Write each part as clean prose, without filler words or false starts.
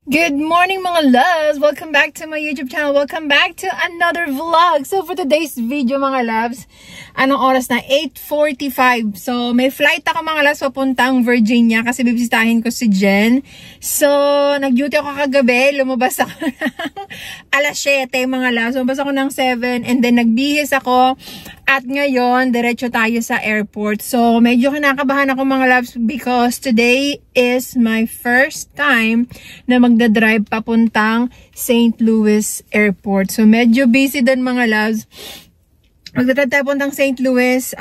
Good morning mga loves! Welcome back to my YouTube channel. Welcome back to another vlog. So for today's video mga loves, anong oras na? 8:45. So may flight ako mga loves papuntang Virginia kasi bibisitahin ko si Jen. So nag-duty ako kagabi. Lumabas ako ng alas 7 mga loves. Lumabas ako ng 7 and then nagbihis ako. At ngayon, diretso tayo sa airport. So medyo kinakabahan ako mga loves because today is my first time na magdadrive papuntang St. Louis Airport. So medyo busy din mga loves. Magdadrive tayo papuntang St. Louis.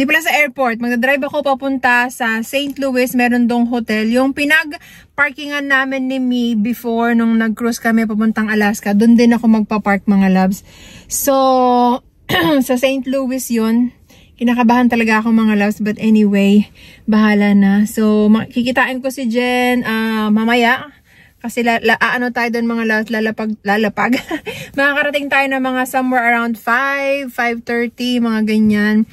Di pala sa airport. Magdadrive ako papunta sa St. Louis. Meron dong hotel. Yung pinag-parkingan namin ni Me before nung nag-cruise kami papuntang Alaska. Doon din ako magpa-park mga loves. So sa St. Louis yun. Kinakabahan talaga ako mga loves. But anyway, bahala na. So kikitain ko si Jen mamaya. Kasi ano tayo doon mga loves, lalapag. Makakarating tayo na mga somewhere around 5, 5:30, mga ganyan.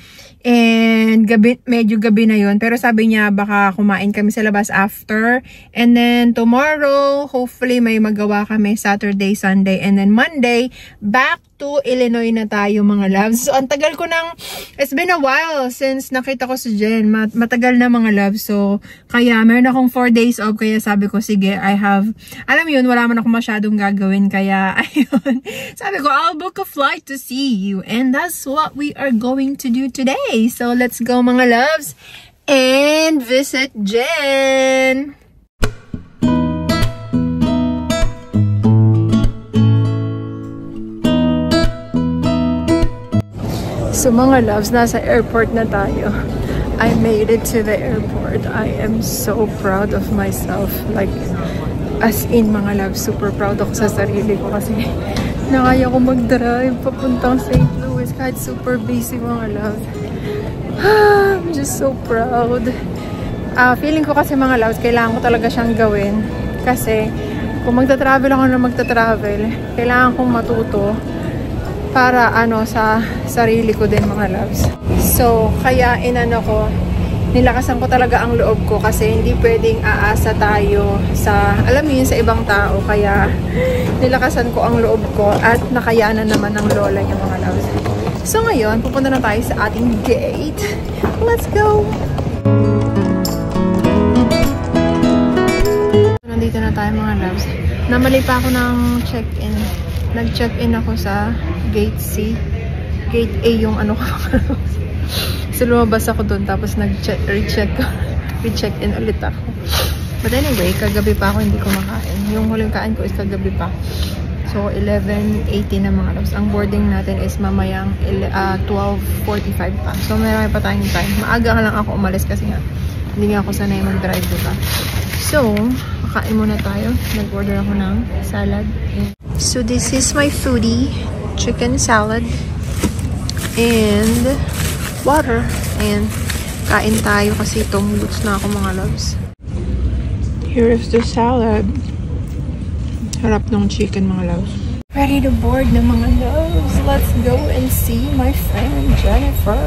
And medyo gabi na yun. Pero sabi niya baka kumain kami sa labas after. And then tomorrow, hopefully may magawa kami Saturday, Sunday. And then Monday, back to Illinois na tayo mga loves. So ang tagal ko nang, it's been a while since nakita ko si Jen. Matagal na mga loves. So kaya meron akong 4 days off. Kaya sabi ko sige, alam mo yun, wala man ako masyadong gagawin. Kaya ayun, sabi ko I'll book a flight to see you. And that's what we are going to do today. So let's go mga loves and visit Jen. So mga loves, nasa airport na tayo. I made it to the airport. I am so proud of myself. Like, as in mga loves, super proud ako sa sarili ko kasi nakaya ko mag-drive papuntang St. Louis kahit super busy mga loves. I'm just so proud. Feeling ko kasi mga loves, kailangan ko talaga siyang gawin. Kasi kung magta-travel ako na magta-travel, kailangan kong matuto para sa sarili ko din mga loves. So, kaya nilakasan ko talaga ang loob ko kasi hindi pwedeng aasa tayo sa, alam mo yun, sa ibang tao. Kaya nilakasan ko ang loob ko at nakayanan naman ng lola niya mga loves. So, ngayon, pupunta na tayo sa ating gate. Let's go! Nandito na tayo mga loves. Namali pa ako ng check-in. Nag-check-in ako sa gate C. Gate A yung ko. So lumabas ako doon tapos recheck-in ulit ako. But anyway, kagabi pa ako hindi kumakain. Yung huling kain ko is kagabi pa. So 11:80 na mga loves. Ang boarding natin is mamayang 12:45 pa. So marami pa tayong time. Maaga lang ako umalis kasi nga hindi nga ako sanay mag-drive, diba? So, kakain muna tayo. Nag-order ako ng salad. So this is my foodie, chicken salad and water. And kain tayo kasi tumuluts na ako mga loves. Here is the salad. Harap ng chicken mga loves. Ready to board na mga loves. Let's go and see my friend Jennifer.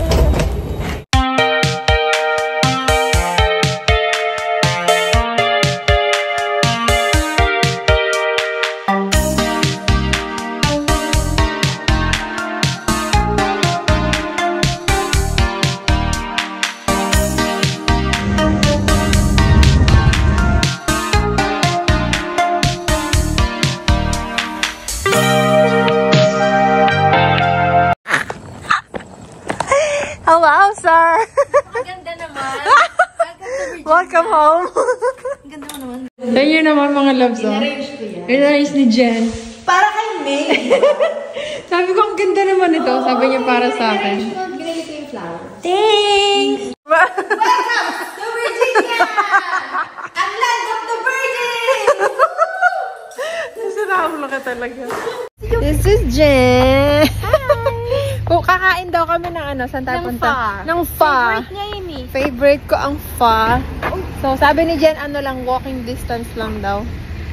Hello, sir! Maganda naman. Welcome home! Maganda mo naman. Ayun naman mga loves, oh. In-arrange ko yan. In-arrange ni Jen. Para kay May. Sabi ko, ang ganda naman ito. Sabi niya para sa akin. Binili ko yung flowers. Thanks! Welcome to Virginia! Ang land of the virgin! Nasiraulo ka talaga. This is Jen! Kung kakain daw kami ng saan tayo punta? Ng pho. Favorite niya yun eh. Favorite ko ang pho. So, sabi ni Jen, lang, walking distance lang daw.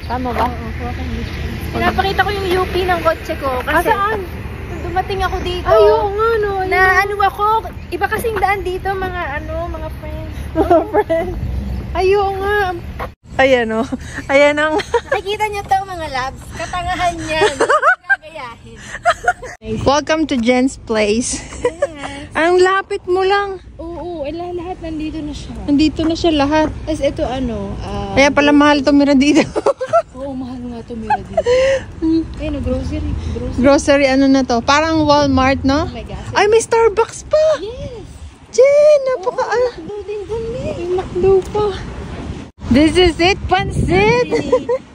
Tama ba? Oo, walking distance. Pinapakita ko yung UP ng kotse ko. Kasi, saan? dumating ako dito. Ay, oo nga, no. Na ako, iba kasing daan dito, mga friends. Mga friends. Ay, oo nga. Ayan o. Ayan ang... Nakikita niyo to mga labs. Katangahan yan. Gagayahin. Welcome to Jen's place. Ang lapit mo lang. Oo, lahat nandito na siya. Nandito na siya lahat. As ito Kaya pala mahal tumira dito. Oo, mahal nga tumira dito. Ayun, grocery. Grocery ano na to? Parang Walmart, no? Oh my gosh. Ay, may Starbucks pa! Yes! Jen, napaka... McDo din kami. May McDo pa. This is it, pansit!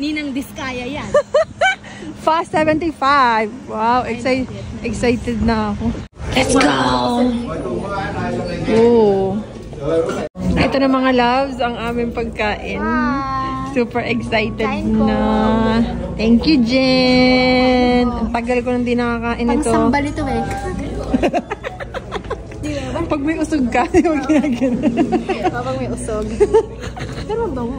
Ninang Diskaya yan. Fast 75. Wow, excited na ako. Let's go! Oh. Ito na mga loves, ang aming pagkain. Super excited na. Thank you, Jen. Ang tagal ko nang di nakakain ito. Pangsambal ito eh. Pag may usog ka, huwag ginagano. Kapag may usog. Pero mabawo.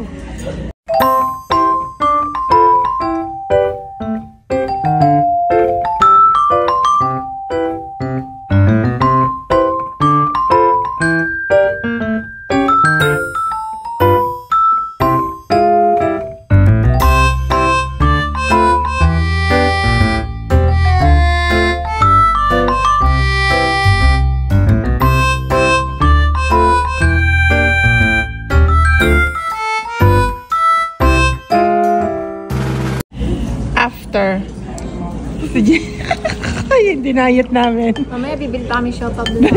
Ay, dinayat namin. Mamaya bibili pa kami shop up doon.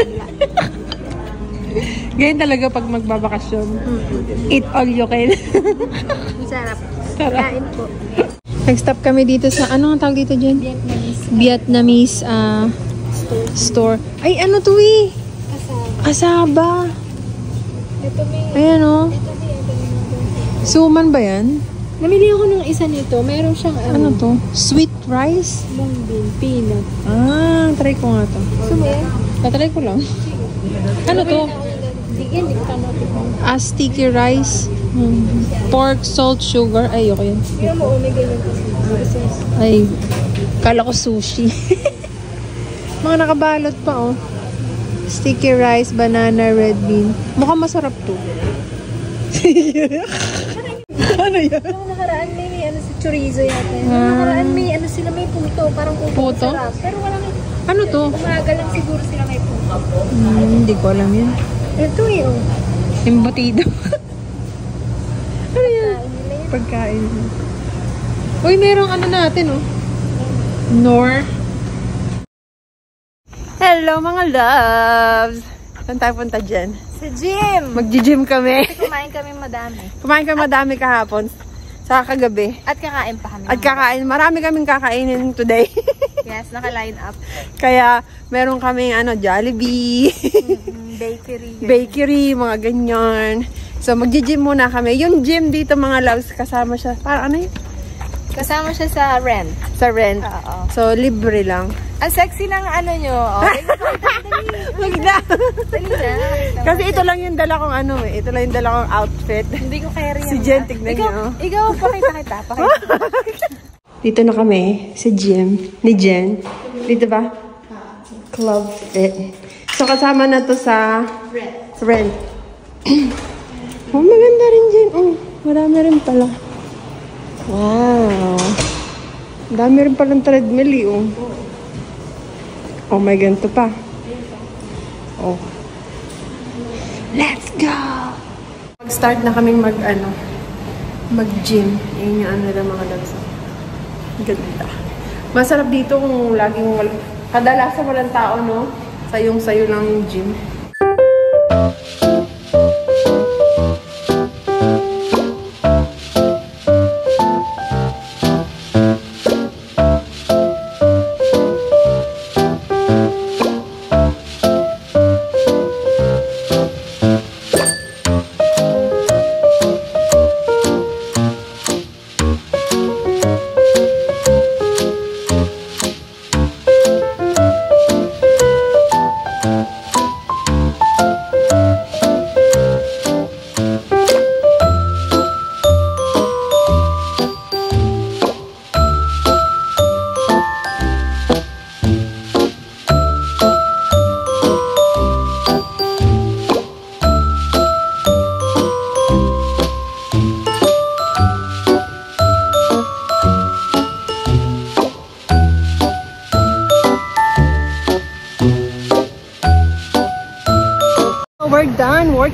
Ganyan talaga pag magbabakasyon. Eat all you can. Masarap. Sarap. Kain po. Nag-stop kami dito sa, ano ang tawag dito dyan? Vietnamese store. Ay, ano to eh? Asaba. Ito may... Ayan o. Suman ba yan? Namili ako ng isa nito. Meron siyang Ano to? Sweet rice? mung bean, peanut. Try ko nga to. Gusto mo yan? Tatry ko lang. Ano to? Hindi ko tama ito. Sticky rice. Pork, salt, sugar. Ay, okay yan. Pero mo, may ganyan kasi. Ay, kala ko sushi. Mga nakabalot pa, oh. Sticky rice, banana, red bean. Mukhang masarap to. Ano yan? Nung nakaraan may ano si chorizo yata. Nung nakaraan may ano sila may puto. Parang puto. Sarap. Pero walang... Ano to? Umaga lang siguro sila may puto. Hindi ko alam yan. Ito eh, oh. Embutido. Ano yan? Pagkain. Uy, merong ano natin, oh. Nor. Hello, mga loves! Saan tayo punta dyan? Sa gym! Mag-gym kami. Kumain kami madami. Kumain kami madami kahapon. Sa kagabi. At kakain pa kami. At kakain. Marami kaming kakainin today. Yes, naka-line up. Kaya, meron kaming Jollibee. Bakery, mga ganyan. So, mag-gym muna kami. Yung gym dito, mga loves, kasama siya. Parang ano yun? Kasama siya sa rent. Sa rent. Oo. So, libre lang. Ang sexy ng ano nyo. Oh. Wag na. Dali na. Kasi ito lang yung dala kong Ito lang yung dala kong outfit. Hindi ko kaya rin. Si Jen, tignan niyo. Ikaw, pakita kita. Dito na kami sa gym ni Jen. Dito ba? Club Fit. So, kasama na to sa rent. Oh, maganda rin Jen. Oh, marami rin pala. Wow. Dami rin palang treadmill eh, oh. Oh my ganito pa. Oh. Let's go! Mag-start na kaming mag-gym. Yun yung lang mga loves. Ganda. Masarap dito kung laging kadalasan walang tao, no? Sayong-sayo lang yung gym.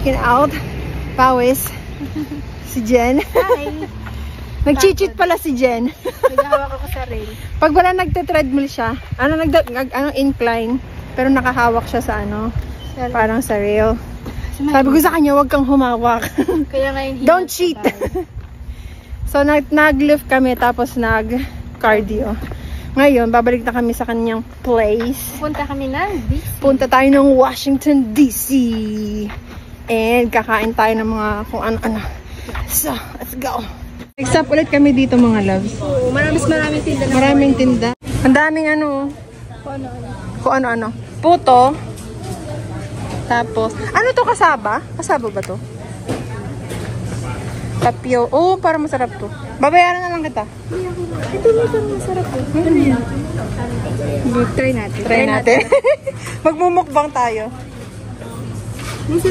working out. Pawis. Si Jen. Hi. Nag-cheat pala si Jen. Naghahawak ako sa rail. Pag wala nagte-treadmill siya, incline, pero nakahawak siya sa parang sa rail. Sabi ko sa kanya, huwag kang humawak. Kaya ngayon, Don't cheat. So, nag-lift kami, tapos nag-cardio. Ngayon, babalik na kami sa kanyang place. Punta kami ng DC. Punta tayo ng Washington, D.C. And kakain tayo ng mga kung ano-ano. So, let's go. Next up ulit kami dito mga loves. Oo, maraming tinda na. Maraming tinda. Ang daming kung ano-ano. Puto. Tapos, ano to, kasaba? Kasaba ba to? Tapio. Oh, parang masarap to. Babayaran na lang kita. Ito mo parang masarap po. Ano yan? Try natin. Try natin. Magmumukbang tayo.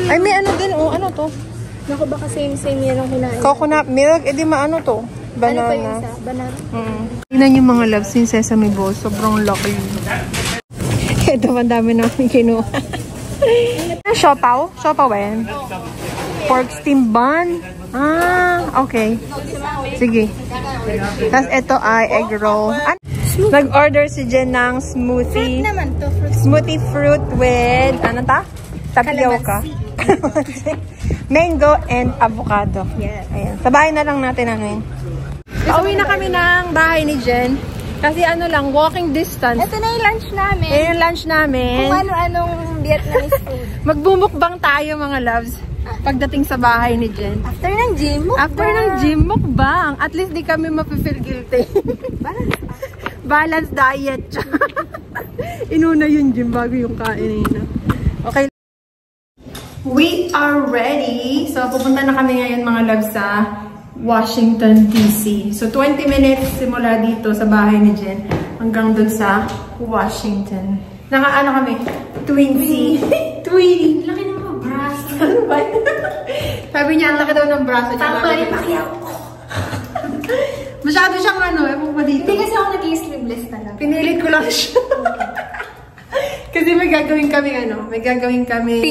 Ay, may ano din. Oh, ano to? Naku, baka same yan ang kinain. Coconut milk. Eh, di maano to? Banana. Ano pa yung isa? Banana? Tingnan yung mga loves yung sesame balls. Sobrang laki. Ito, ang dami namin kinuha. Siopaw? Siopaw ba yan? Pork steam bun? Ah, okay. Sige. Tapos ito ay egg roll. Nag-order si Jen ng smoothie. Fruit naman to. Smoothie fruit with, ano ta? Tapioca. Mango and avocado. Yes. Ayan. Sa bahay na lang natin yun. Pauwi na kami ng bahay ni Jen. Kasi lang, walking distance. Ito na yung lunch namin. Yan yung lunch namin. Kung ano-anong Vietnamese food. Magbumukbang tayo mga loves. Pagdating sa bahay ni Jen. After ng gym, mukbang. After ng gym, mukbang. At least di kami mapifeel guilty. Balance diet. Inuna yung gym bago yung kain. Okay. We are ready. So, pupunta na kami ngayon mga loves sa Washington, D.C. So, 20 minutes simula dito sa bahay ni Jen hanggang dun sa Washington. Nakaano kami? Twinsie. Twinnie. Laki ng mga braso. Ano ba? Sabi niya, ang laki daw ng braso niya. Tama rin pakiyaw. Masyado siyang ewan pa dito. Hindi kasi ako nag-sleeveless talaga. Pinilit ko lang siya. Kasi may gagawin kami may gagawin kami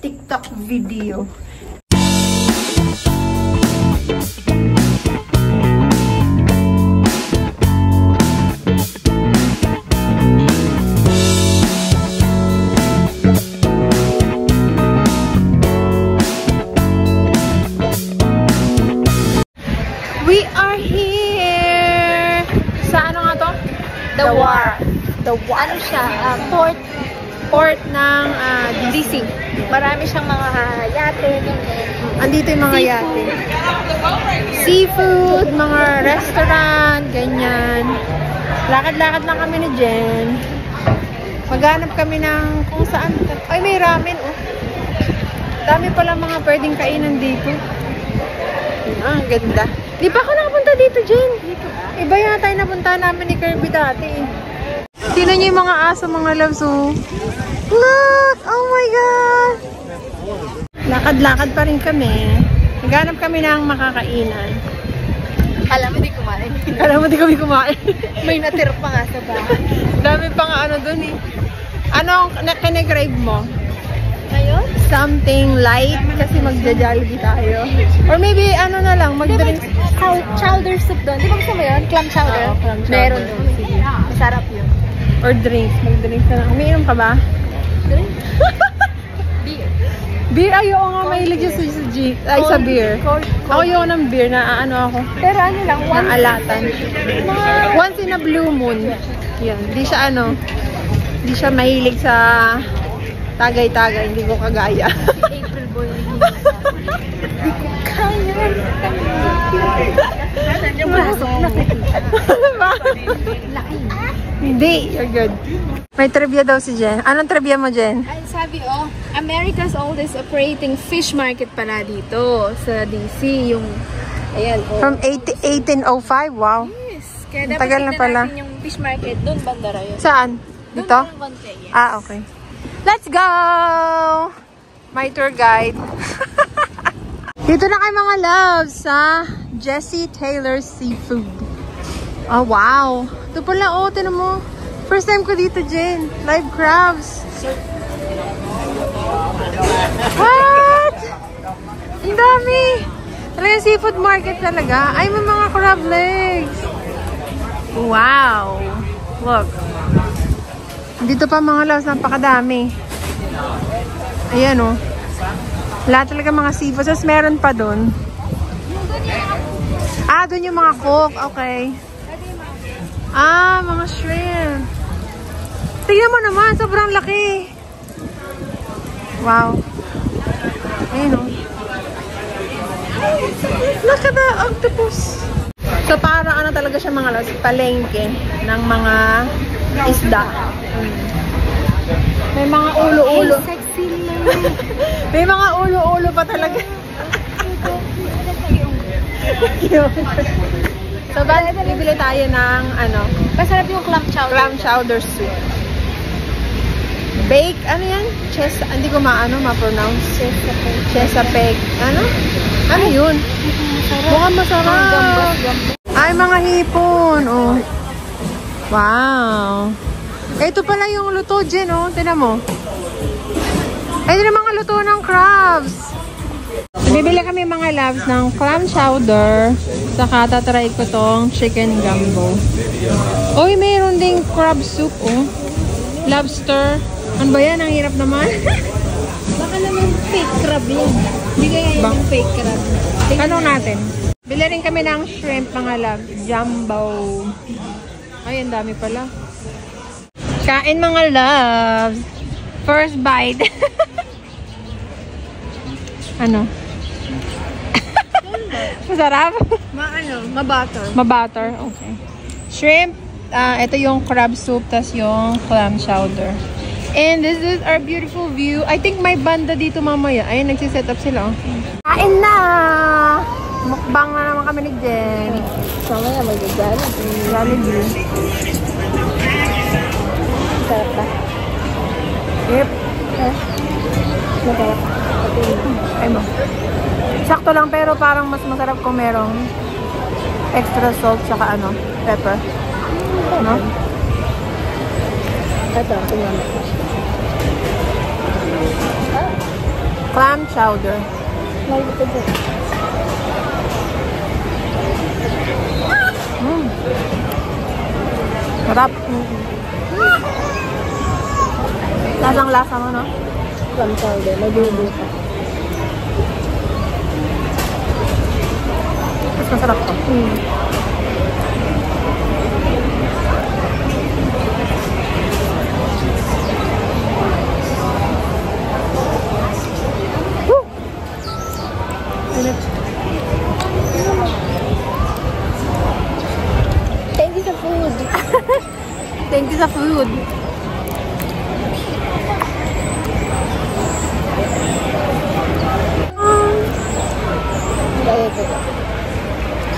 TikTok video. We are here! Sa ano nga to? The Wharf. The Wharf. Ano siya? Port ng DC. Marami siyang mga yate. andito yung mga yate. Seafood, mga restaurant, ganyan. Lakad-lakad lang kami ni Jen. Maghanap kami ng kung saan. Ay, may ramen, oh. Dami pala mga pwedeng kainan dito. Ah, ang ganda. Di ba ako nakapunta dito, Jen? Iba yata yung napunta namin ni Kirby dati. Tingnan niyo yung mga aso, mga loves, oh. Look! Oh my God! Lakad-lakad pa rin kami. Naghanap kami ng makakainan. Alam mo, di kumain. Alam mo, di kami kumain. May natira pa nga sa bahay. Dami pa nga dun eh. Anong kine-crave mo? Ngayon? Something light kasi magja-jollibee tayo. Or maybe na lang, mag-drink. Chowder soup doon. Di ba gusto mo yun? Clam chowder? Oo, clam chowder. Meron doon. Masarap yun. Or drinks. Mag-drinks na lang. Umiinom ka ba? Drink? Beer. Beer? Ayoko nga mahilig sa sa beer. Cold. Ako ayoko ng beer na ako. Pero ano lang, Naalatan. Once in a blue moon. Yan. Di siya di siya mahilig sa tagay-tagay. Hindi ko kagaya. April boy. Kaya. Yung braso ko laki. Hindi. You're good. May trivia daw si Jen. Anong trivia mo, Jen? Ay, sabi America's oldest operating fish market pala dito sa DC. Yung, ayan, From 1805? Wow. Yes. Kaya dapat Tagal na tignan pala. natin yung fish market. Doon bandara yun. Saan? Dito? Doon bante, yes. Ah, okay. Let's go! My tour guide. Dito na kayo mga loves sa Jessie Taylor Seafood. Oh, wow. Ito pala, tinan mo. First time ko dito, Jen. Live crabs. What? Ang dami! Talaga seafood market talaga. Ay, may mga crab legs. Wow! Look. Dito pa mga loves, napakadami. Ayan o. Lahat talaga mga seafood. Tapos meron pa dun. Ah, dun yung mga cook. Okay. Ah, mga shrimp. Tingnan mo naman, sobrang laki. Wow. Ayun o. Look at the octopus. So, parang ano talaga siya mga loves, palengke ng mga isda. May mga ulo-ulo. May mga ulo-ulo pa talaga. So, bibili tayo ng ano? Masarap yung clam chowder. Clam chowder soup. Bake, ano yan? Hindi ko ma-pronounce. Chesapeake. Ano? Ano yun? Mukhang masarap. Ay, mga hipon. Oh. Wow. Ito pala yung luto, Jen, oh. Tignan mo. Ito yung mga luto ng crabs. Bibili kami mga loves ng clam chowder. Saka tatry ko tong chicken gumbo. Uy, mayroon ding crab soup, oh. Lobster. Ano ba yan? Ang hirap naman. Baka naman fake crab yan. Hindi kaya yung fake crab. Tanong natin. Bili rin kami ng shrimp, mga loves. Jumbo. Ay, ang dami pala. Kain, mga loves. First bite. Ano? Masarap? Ma-butter. Ma-butter. Okay. Shrimp. Ito yung crab soup, tas yung clam chowder. And this is our beautiful view. I think may banda dito mamaya. Ayun, nagsiset up sila. Kain na! Mukbang na naman kami ni Jen. Mamaya mag-Jollibee. Jollibee. Sarap ba? Yep. Masarap. Ay mo. Sakto lang, pero parang mas masarap kung merong extra salt saka ano, pepper. No? Ito, tingnan mo. Clam chowder. May ito dyan. Sarap. Lasang-lasa mo, no? Clam chowder. May bubo pa. Mas masarap to. Thank you sa food. Thank you sa food.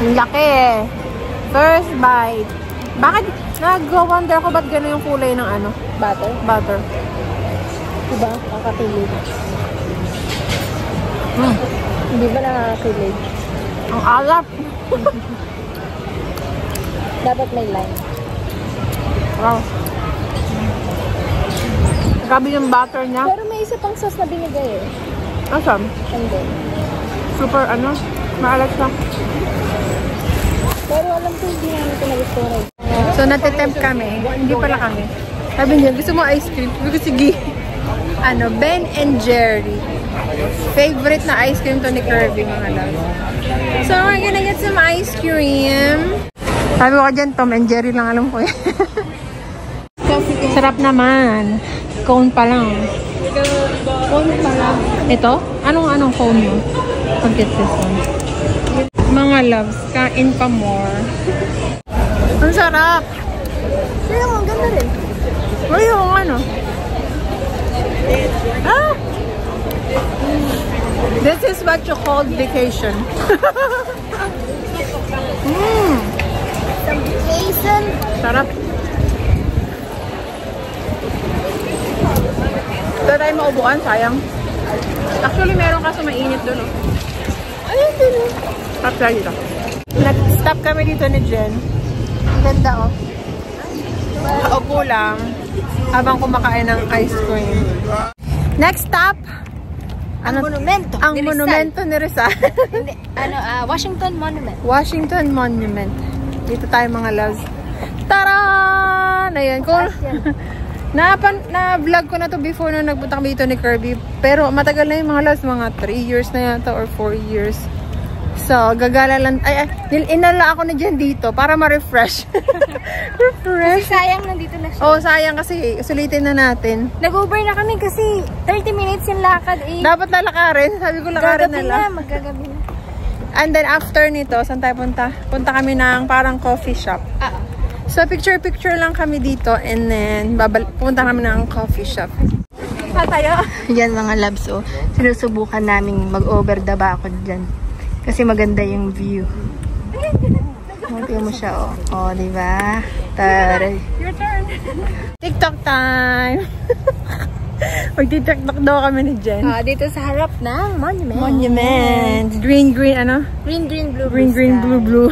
Ang laki eh. First bite. Bakit? Nag-wonder ako ba't gano'n yung kulay ng ano? Butter. Butter. Diba? Nakakakilig. Hindi ba nakakakilig? Ang alap. Dapat may lime. Wow. Grabe yung butter niya. Pero may isa pang sauce na binigay eh. Awesome. And then, Super ano, maalat siya. pero alam ko hindi namin ito nag-store. So, natitempt kami. Hindi pala kami. Sabi niya, gusto mo ice cream? Sabi ko, sige. Ano, Ben and Jerry. Favorite na ice cream to ni Kirby, mga loves. So, we're gonna get some ice cream. Sabi ko dyan, Tom and Jerry lang alam ko eh. Sarap naman. Cone pa lang. Cone pa lang. Ito? Anong cone mo? I'll get this one. Mga loves, kain pa more. Ang sarap! Pero ang ganda rin. Uy, yung ano? Ah! This is what you call vacation. Some vacation. Sarap. Ito tayo maubuan, sayang. Actually, meron kaso mainit doon. Oh. Ayun din. Stop tayo dito. Nag-stop kami dito ni Jen. Ang ganda, oh. Naupo lang habang kumakain ng ice cream. Next stop, Ang monumento. Ang monumento ni Rizal. Hindi, Washington Monument. Washington Monument. Dito tayo mga loves. Taran! Ayan. Kung na-vlog ko na to before na nagpunta kami dito ni Kirby. Pero matagal na yung mga loves. Mga 3 years na yata or 4 years. So, gagala lang. Inala ako na dyan dito para ma-refresh. Refresh. Kasi sayang nandito na siya. Oh, sayang kasi sulitin na natin. Nag-Uber na kami kasi 30 minutes yung lakad eh. Dapat lalakarin. Sabi ko lakarin na lang. Magagabi na. And then after nito, saan tayo punta? Punta kami ng parang coffee shop. So picture-picture lang kami dito and then pupunta kami ng coffee shop. Tayo. Yan mga loves, oh. Sinusubukan naming mag-over the bakod dyan. Kasi maganda yung view. Tingnan mo siya, oh. Oh, diba? Taray. Your turn. TikTok time. Mag-tiktok daw kami ni Jen. Dito sa harap ng monument. Monument. Green, ano? Green, blue, Green, blue.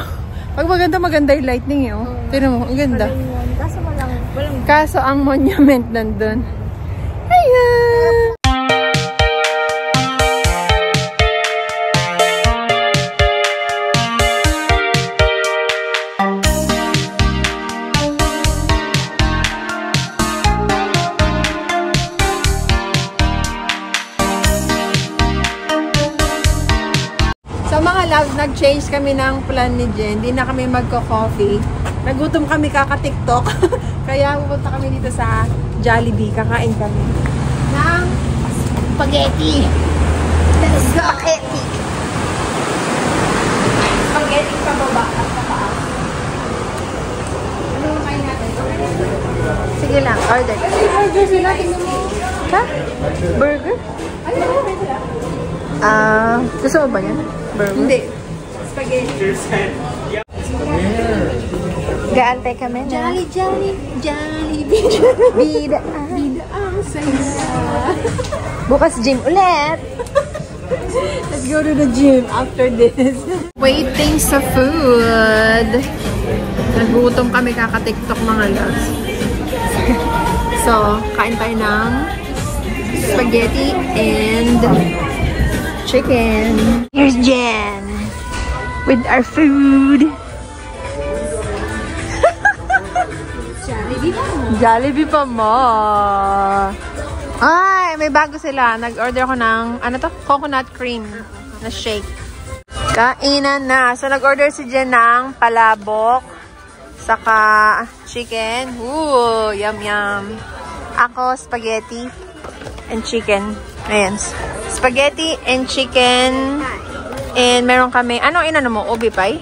Pag maganda yung lightning eh, oh. Tignan mo, ang ganda. Kaso walang. Kaso ang monument nandun. Ayan! So mga loves, nag-change kami ng plan ni Jen. Hindi na kami magko-coffee. Nagutom kami kaka-TikTok. Kaya pupunta kami dito sa Jollibee. Kakain kami ng spaghetti. Spaghetti pababa at pataas. Ano kain natin? Sige lang, order. Burger sila, tingnan mo. Ha? Burger? Ay, okay sila. Gusto mo ba yan? Burger? Hindi. Spaghetti. Gaantay kami na. Jollibee. Bida ang saya. Bukas gym ulit. Let's go to the gym after this. Waiting sa food. Nagutom kami kaka-TikTok mga loves. So, kain tayo ng spaghetti and chicken. Here's Jen with our food. Jollibee pa mo. Ay, may bago sila. Nag-order ko ng, ano to? Coconut cream na shake. Kainan na. So, nag-order si Jen ng palabok. Saka chicken. Ooh, yum. Ako, spaghetti and chicken. Ayan. Spaghetti and chicken. And meron kami, ano inano mo? Ube pie?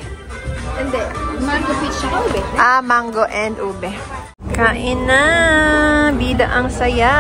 Hindi. Mango peach siya ube. Mango and ube. Kain na! Bida ang saya!